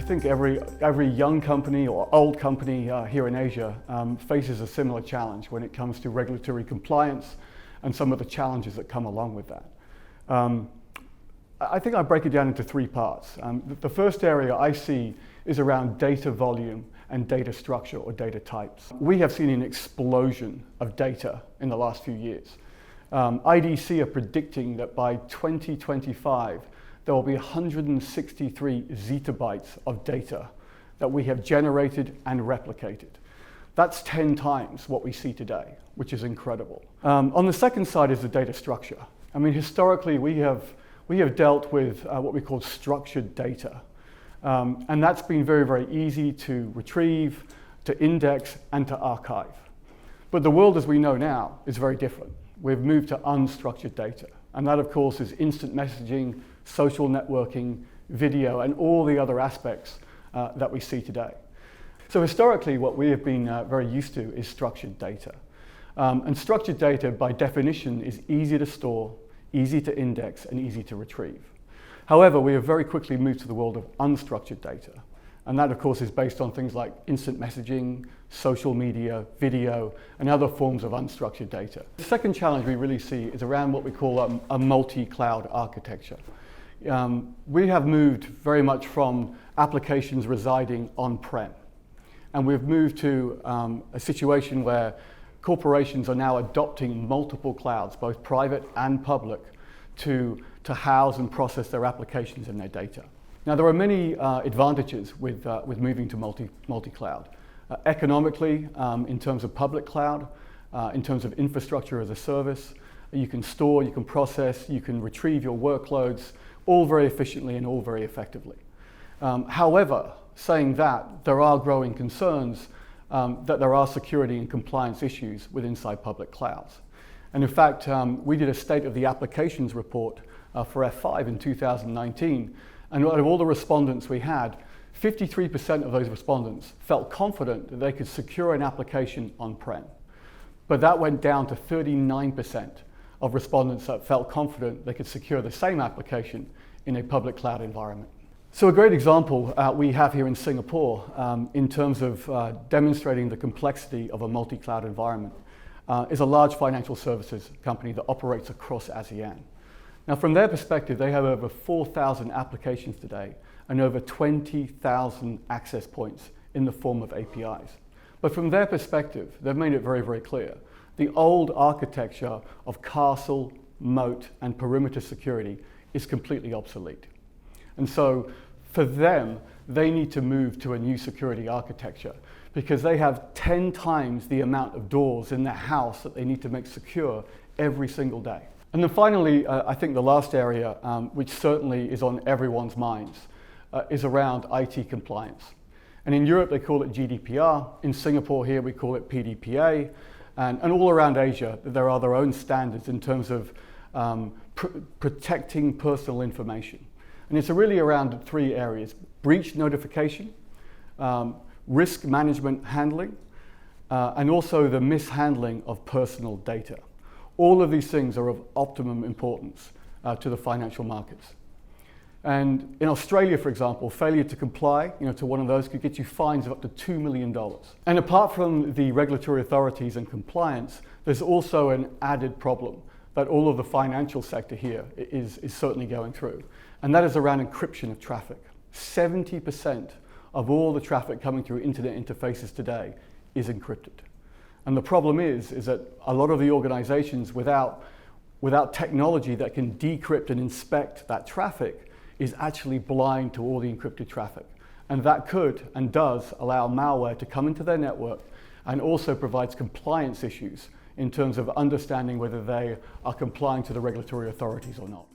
think every young company or old company here in Asia faces a similar challenge when it comes to regulatory compliance and some of the challenges that come along with that. I think I break it down into three parts. The first area I see is around data volume and data structure or data types. We have seen an explosion of data in the last few years. IDC are predicting that by 2025, there will be 163 zettabytes of data that we have generated and replicated. That's 10 times what we see today, which is incredible. On the second side is the data structure. I mean, historically, we have dealt with what we call structured data. And that's been very, very easy to retrieve, to index, and to archive. But the world as we know now is very different. We've moved to unstructured data. And that, of course, is instant messaging, social networking, video, and all the other aspects that we see today. So historically, what we have been very used to is structured data. And structured data, by definition, is easy to store, easy to index, and easy to retrieve. However, we have very quickly moved to the world of unstructured data. And that, of course, is based on things like instant messaging, social media, video, and other forms of unstructured data. The second challenge we really see is around what we call a multi-cloud architecture. We have moved very much from applications residing on-prem. And we've moved to a situation where corporations are now adopting multiple clouds, both private and public, to house and process their applications and their data. Now, there are many advantages with moving to multi-cloud. Economically, in terms of public cloud, in terms of infrastructure as a service, you can store, you can process, you can retrieve your workloads, all very efficiently and all very effectively. However, saying that, there are growing concerns that there are security and compliance issues with inside public clouds. And in fact, we did a State of the Applications report for F5 in 2019, and out of all the respondents we had, 53% of those respondents felt confident that they could secure an application on-prem. But that went down to 39% of respondents that felt confident they could secure the same application in a public cloud environment. So a great example we have here in Singapore in terms of demonstrating the complexity of a multi-cloud environment is a large financial services company that operates across ASEAN. Now, from their perspective, they have over 4,000 applications today and over 20,000 access points in the form of APIs. But from their perspective, they've made it very, very clear. The old architecture of castle, moat, and perimeter security is completely obsolete. And so for them, they need to move to a new security architecture because they have 10 times the amount of doors in their house that they need to make secure every single day. And then finally, I think the last area, which certainly is on everyone's minds, is around IT compliance. And in Europe, they call it GDPR. In Singapore here, we call it PDPA. And all around Asia, there are their own standards in terms of protecting personal information. And it's really around three areas: breach notification, risk management handling, and also the mishandling of personal data. All of these things are of optimum importance to the financial markets. And in Australia, for example, failure to comply to one of those could get you fines of up to $2 million. And apart from the regulatory authorities and compliance, there's also an added problem that all of the financial sector here is certainly going through. And that is around encryption of traffic. 70% of all the traffic coming through internet interfaces today is encrypted. And the problem is that a lot of the organizations without technology that can decrypt and inspect that traffic is actually blind to all the encrypted traffic. And that could and does allow malware to come into their network and also provides compliance issues in terms of understanding whether they are complying to the regulatory authorities or not.